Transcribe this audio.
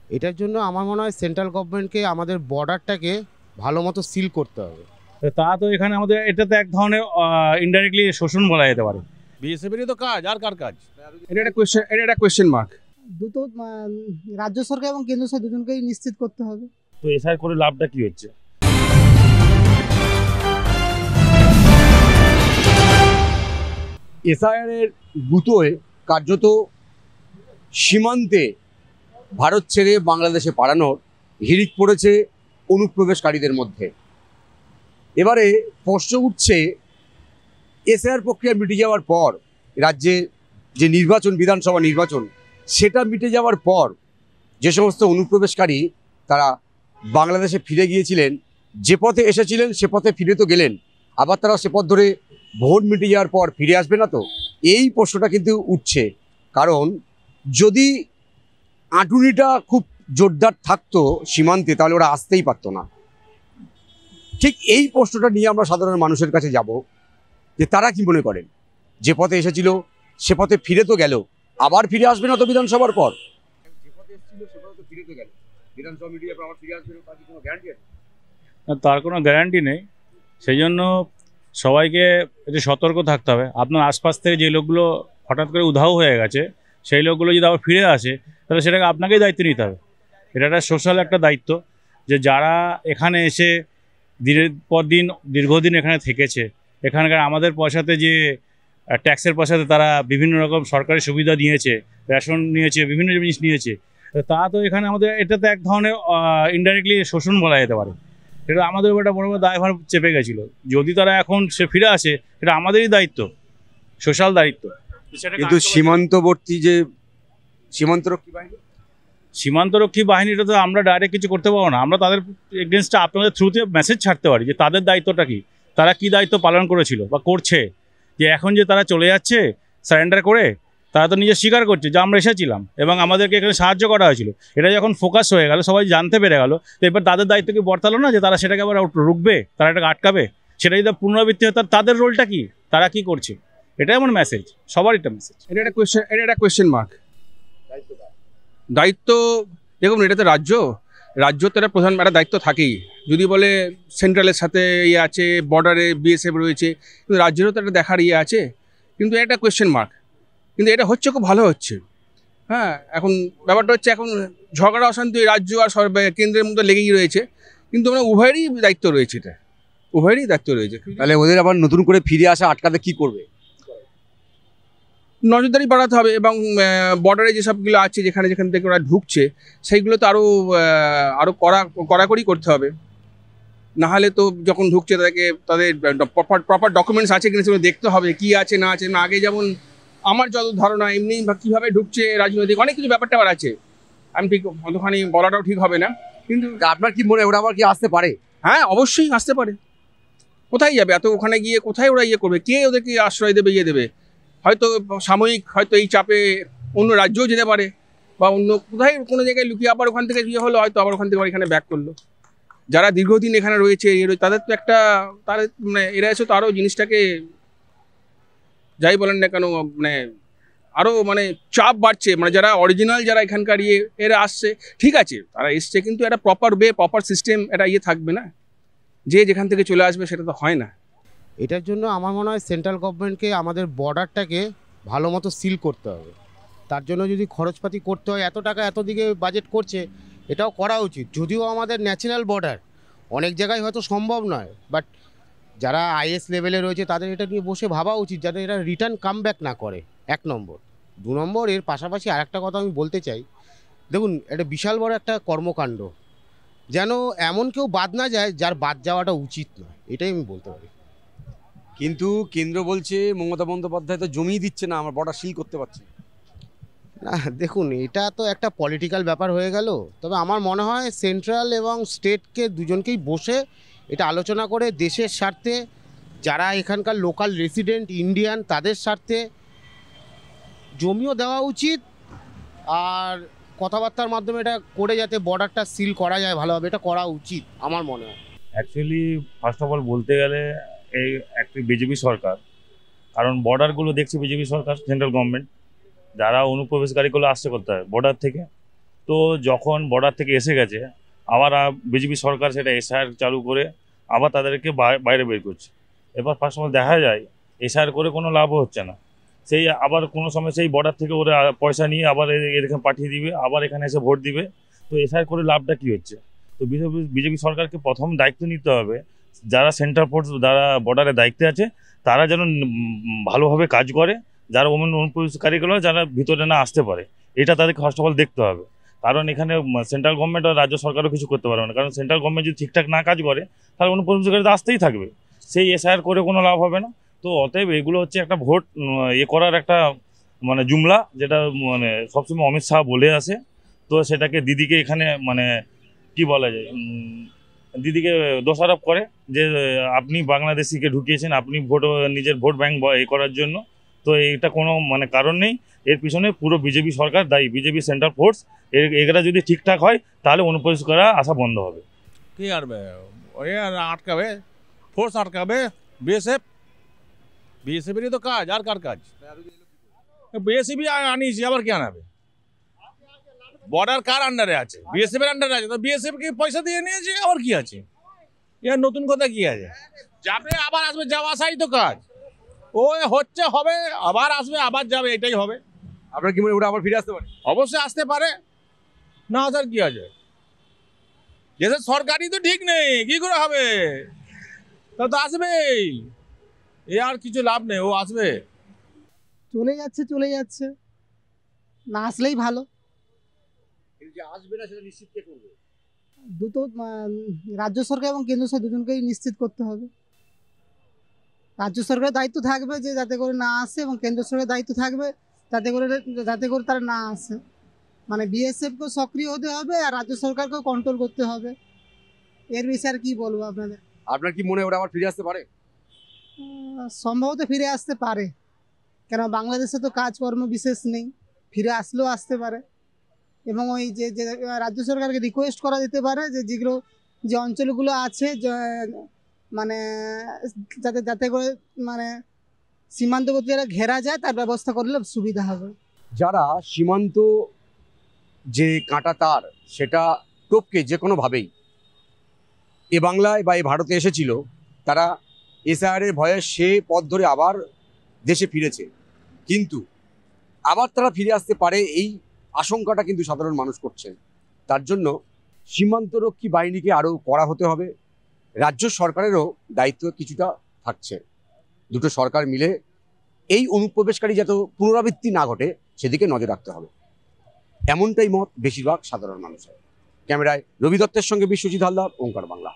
এটার জন্য আমার মনে হয় সেন্ট্রাল গভর্নমেন্টকে আমাদের বর্ডারটাকে ভালো মতো সিল করতে হবে। তা তো এখানে আমাদের এটাতে এক ধরনের ইনডাইরেক্টলি শোষণ বলা যেতে পারে। বিএসএফেরই তো কাজ, আর কার কাজ? এটা একটা কোয়েশ্চেন মার্ক। দুটো রাজ্য সরকার এবং কেন্দ্র সরকার দুজনকেই নিশ্চিত করতে হবে। তো এসআই করে লাভটা কি হচ্ছে? এসআইআর এর গুতোয় কার্যত সীমান্তে ভারত ছেড়ে বাংলাদেশে পালানোর হিড়িক পড়েছে অনুপ্রবেশকারীদের মধ্যে। এবারে প্রশ্ন উঠছে, এসআইআর প্রক্রিয়া মিটে যাওয়ার পর রাজ্যে যে নির্বাচন, বিধানসভা নির্বাচন, সেটা মিটে যাওয়ার পর যে সমস্ত অনুপ্রবেশকারী তারা বাংলাদেশে ফিরে গিয়েছিলেন, যে পথে এসেছিলেন সে পথে ফিরে তো গেলেন, আবার তারা সে পথ ধরে ভোট মিটে যাওয়ার পর ফিরে আসবে না তো? এই প্রশ্নটা কিন্তু উঠছে। কারণ যদি আঁটুনিটা খুব জোরদার থাকতো সীমান্তে, তাহলে ওরা আসতেই পারতো না। ঠিক এই প্রশ্নটা নিয়ে আমরা সাধারণ মানুষের কাছে যাব, যে তারা কি মনে করেন, যে পথে এসেছিল সে পথে ফিরে তো গেল, আবার ফিরে আসবে না তো বিধানসভার পর? যে পথে এসেছিল সে পথে তো ফিরে তো গেল, বিধানসভা মিটে যাওয়ার পর আবার ফিরে আসবে না, তার কি কোনো গ্যারান্টি আছে? তার কোনো গ্যারান্টি নেই। সেই জন্য সবাইকে একটু সতর্ক থাকতে হবে। আপনার আশপাশ থেকে যে লোকগুলো হঠাৎ করে উধাও হয়ে গেছে, সেই লোকগুলো যদি আবার ফিরে আসে, তাহলে সেটাকে আপনাকেই দায়িত্ব নিতে হবে। এটা একটা সোশ্যাল একটা দায়িত্ব, যে যারা এখানে এসে দিনের পর দিন দীর্ঘদিন এখানে থেকেছে, এখানকার আমাদের পয়সাতে, যে ট্যাক্সের পয়সাতে তারা বিভিন্ন রকম সরকারি সুবিধা নিয়েছে, রেশন নিয়েছে, বিভিন্ন জিনিস নিয়েছে, তা তো এখানে আমাদের এটাতে এক ধরনের ইনডাইরেক্টলি শোষণ বলা যেতে পারে। সেটা আমাদের উপর একটা বড় বড় দায়ভার চেপে গেছিলো। যদি তারা এখন সে ফিরে আসে, সেটা আমাদেরই দায়িত্ব, সোশ্যাল দায়িত্ব। কিন্তু সীমান্তবর্তী যে সীমান্তরক্ষী বাহিনীটা তো আমরা ডাইরেক্ট কিছু করতে পারবো না। আমরা তাদের এগেনস্টে আপনাদের থ্রুতে মেসেজ ছাড়তে পারি, যে তাদের দায়িত্বটা কি, তারা কি দায়িত্ব পালন করেছিল বা করছে। যে এখন যে তারা চলে যাচ্ছে সারেন্ডার করে, তারা তো নিজে স্বীকার করছে যে আমরা এসেছিলাম এবং আমাদেরকে এখানে সাহায্য করা হয়েছিল। এটা যখন ফোকাস হয়ে গেল, সবাই জানতে পেরে গেল, তো এবার তাদের দায়িত্ব কি বর্তালো না, যে তারা সেটাকে আবার রুখবে, তারা এটাকে আটকাবে? সেটা যদি পুনরাবৃত্তি হয়, তাদের রোলটা কি, তারা কি করছে? এটাই আমার মেসেজ, সবার এটা মেসেজ। এটা একটা কোয়েশ্চেন মার্ক। দায়িত্ব দেখুন, এটা তো রাজ্য তো একটা প্রধান একটা দায়িত্ব থাকেই। যদি বলে সেন্ট্রালের সাথে ইয়ে আছে, বর্ডারে বিএসএফ রয়েছে, কিন্তু রাজ্যেরও তো একটা দেখার ইয়ে আছে। কিন্তু এটা কোয়েশ্চেন মার্ক। কিন্তু এটা হচ্ছে, খুব ভালো হচ্ছে। হ্যাঁ, এখন ব্যাপারটা হচ্ছে, এখন ঝগড়া অশান্তি রাজ্য আর কেন্দ্রের মধ্যে লেগেই রয়েছে, কিন্তু আমরা উভয়েরই দায়িত্ব রয়েছে, এটা উভয়েরই দায়িত্ব রয়েছে। তাহলে ওদের আবার নতুন করে ফিরে আসা আটকাতে কি করবে? নজরদারি বাড়াতে হবে, এবং বর্ডারে যেসবগুলো আছে, যেখান থেকে ওরা ঢুকছে, সেইগুলো তো আরও কড়াকড়ি করতে হবে। নাহলে তো যখন ঢুকছে তাদের প্রপার ডকুমেন্টস আছে কিনা সেগুলো দেখতে হবে, কি আছে না আছে। না, আগে যেমন আমার যত ধারণা, এমনি কীভাবে ঢুকছে, রাজনৈতিক অনেক কিছু ব্যাপারটা আবার আছে। আমি ঠিক অতখানি বলাটাও ঠিক হবে না, কিন্তু আপনার কি মনে হয় ওরা আবার কি আসতে পারে? হ্যাঁ, অবশ্যই আসতে পারে। কোথায় যাবে এত? ওখানে গিয়ে কোথায় ওরা ইয়ে করবে? কে ওদেরকে আশ্রয় দেবে, ইয়ে দেবে? হয়তো সাময়িক, হয়তো এই চাপে অন্য রাজ্যও যেতে পারে, বা অন্য কোথায় কোনো জায়গায় লুকিয়ে আবার ওখান থেকে ইয়ে হলো, হয়তো আবার ওখান থেকে এখানে ব্যাক করলো। যারা দীর্ঘদিন এখানে রয়েছে, তাদের তো একটা, তাদের মানে এরা এসে তো আরও জিনিসটাকে, যাই বলেন না কেন, মানে আরও মানে চাপ বাড়ছে। মানে যারা অরিজিনাল, যারা এখানকার এরা আসছে, ঠিক আছে, তারা এসছে, কিন্তু একটা প্রপার সিস্টেম, একটা থাকবে না, যে যেখান থেকে চলে আসবে, সেটা তো হয় না। এটার জন্য আমার মনে হয় সেন্ট্রাল গভর্নমেন্টকে আমাদের বর্ডারটাকে ভালো মতো সিল করতে হবে। তার জন্য যদি খরচপাতি করতে হয়, এত টাকা এত দিকে বাজেট করছে, এটাও করা উচিত। যদিও আমাদের ন্যাশনাল বর্ডার, অনেক জায়গায় হয়তো সম্ভব নয়, বাট যারা আইএস লেভেলে রয়েছে তাদের এটা নিয়ে বসে ভাবা উচিত, যাতে এরা রিটার্ন কাম ব্যাক না করে। 1 নম্বর। 2 নম্বর, এর পাশাপাশি আরেকটা কথা আমি বলতে চাই। দেখুন, এটা বিশাল বড় একটা কর্মকাণ্ড, যেন এমন কেউ বাদ না যায় যার বাদ যাওয়াটা উচিত নয়, এটাই আমি বলতে পারি। কিন্তু কেন্দ্র বলছে মমতা বন্দ্যোপাধ্যায় তো জমিয়ে দিচ্ছে না, আমরা বর্ডার সিল করতে পারছি না, দেখুন, এটা তো একটা পলিটিক্যাল ব্যাপার হয়ে গেল। তবে আমার মনে হয় সেন্ট্রাল এবং স্টেটকে দুজনকেই বসে এটা আলোচনা করে দেশের স্বার্থে, যারা এখানকার লোকাল রেসিডেন্ট ইন্ডিয়ান, তাদের স্বার্থে জমিও দেওয়া উচিত। আর কথাবার্তার মাধ্যমে এটা করে যাতে বর্ডারটা সিল করা যায় ভালোভাবে, এটা করা উচিত আমার মনে হয়। অ্যাকচুয়ালি ফার্স্ট অফ অল বলতে গেলে এই একটি বিজেপি সরকার, কারণ বর্ডারগুলো দেখছি বিজেপি সরকার, সেন্ট্রাল গভর্নমেন্ট, যারা অনুপ্রবেশকারীগুলো আসছে করতে হয় বর্ডার থেকে, তো যখন বর্ডার থেকে এসে গেছে আবার বিজেপি সরকার সেটা এসআইআর চালু করে আবার তাদেরকে বাইরে বের করছে। এবার ফার্স্ট সময় দেখা যায় এসআইআর করে কোনো লাভও হচ্ছে না, সেই আবার কোনো সময় সেই বর্ডার থেকে ওরা পয়সা নিয়ে আবার এখানে পাঠিয়ে দিবে, আবার এখানে এসে ভোট দিবে। তো এসআইআর করে লাভটা কী হচ্ছে? তো বিজেপি সরকারকে প্রথম দায়িত্ব নিতে হবে, যারা সেন্ট্রাল ফোর্স যারা বর্ডারে দায়িত্বে আছে তারা যেন ভালোভাবে কাজ করে, যারা অনুপ্রবেশকারীগুলো যারা ভিতরে না আসতে পারে, এটা তাদেরকে ফার্স্ট অফ অল দেখতে হবে। কারণ এখানে সেন্ট্রাল গভর্নমেন্ট আর রাজ্য সরকারও কিছু করতে পারবে না, কারণ সেন্ট্রাল গভর্নমেন্ট যদি ঠিকঠাক না কাজ করে তাহলে অনুপ্রবেশকারীরা আসতেই থাকবে, সেই এসআইআর করে কোনো লাভ হবে না। তো অতএব এগুলো হচ্ছে একটা ভোট করার একটা জুমলা, যেটা সবসময় অমিত শাহ বলে আসে। তো সেটাকে দিদিকে এখানে কি বলা যায়, দিদিকে দোষারোপ করে যে আপনি বাংলাদেশিকে ঢুকিয়েছেন, আপনি নিজের ভোট ব্যাংক করার জন্য। তো এটা কোনো কারণ নেই, এর পিছনে পুরো বিজেপি সরকার দায়ী, বিজেপি সেন্ট্রাল ফোর্স। এগুলা যদি ঠিকঠাক হয় তাহলে অনুপ্রবেশকারীরা আসা বন্ধ হবে। কি আরবে ওই আটকাবে, ফোর্স আটকাবে, বিএসএফেরই তো কাজ, আর কার কাজ? বিএসএফ আনিয়েছি, আবার কি আনাবে? বর্ডার কার আন্ডারে আছে? বিএসএফ এর আন্ডারে আছে, তো বিএসএফ কে পয়সা দিয়ে নিয়েছে, আবার কি আছে? এর নতুন কথা কি আছে? যাবে আবার আসবে, যাওয়া আসাই তো কাজ। ও হচ্ছে হবে, আবার আসবে আবার যাবে, এটাই হবে। আপনার কি মনে হয় ওরা আবার ফিরে আসতে পারে? অবশ্যই আসতে পারে, না আসার কি আছে? দেশের সরকারই তো ঠিক নেই, কি করে হবে? তা তো আসবেই, এ আর কিছু লাভ নেই, ও আসবে। চলে যাচ্ছে, না আসলেই ভালো। এই যে আসবে না সেটা নিশ্চিত কে করবে? দুটো রাজ্য সরকার এবং কেন্দ্র সরকার দুজনকেই নিশ্চিত করতে হবে। রাজ্য সরকারের দায়িত্ব থাকবে যে যাতে করে না আসে, এবং কেন্দ্র সরকারের দায়িত্ব থাকবে যাতে করে তারা না আসে। বিএসএফকেও সক্রিয় হতে হবে আর রাজ্য সরকারকেও কন্ট্রোল করতে হবে। এর বিষয়ে আর কি বলবো আপনাদের? আপনার কি মনে হয় ওরা আবার ফিরে আসতে পারে? সম্ভবত ফিরে আসতে পারে, কেন বাংলাদেশে তো কাজকর্ম বিশেষ নেই, ফিরে আসলেও আসতে পারে। এবং ওই যে রাজ্য সরকারকে রিকোয়েস্ট করা যেতে পারে যে অঞ্চলগুলো আছে যাতে করে সীমান্তবর্তী যারা ঘেরা যায় তার ব্যবস্থা করলে সুবিধা হবে। যারা সীমান্ত যে কাঁটা তার সেটা টপকে যে কোনোভাবেই এ বাংলায় বা এ ভারতে এসেছিল, তারা এসআইআরের ভয়ে সে পথ ধরে আবার দেশে ফিরেছে, কিন্তু আবার তারা ফিরে আসতে পারে এই আশঙ্কাটা কিন্তু সাধারণ মানুষ করছে। তার জন্য সীমান্তরক্ষী বাহিনীকে আরও কড়া হতে হবে, রাজ্য সরকারেরও দায়িত্ব কিছুটা থাকছে। দুটো সরকার মিলে এই অনুপ্রবেশকারী যাতে পুনরাবৃত্তি না ঘটে সেদিকে নজর রাখতে হবে, এমনটাই মত বেশিরভাগ সাধারণ মানুষের। ক্যামেরায় রবি দত্তের সঙ্গে বিশ্বজিৎ হালদার, ওঙ্কার বাংলা।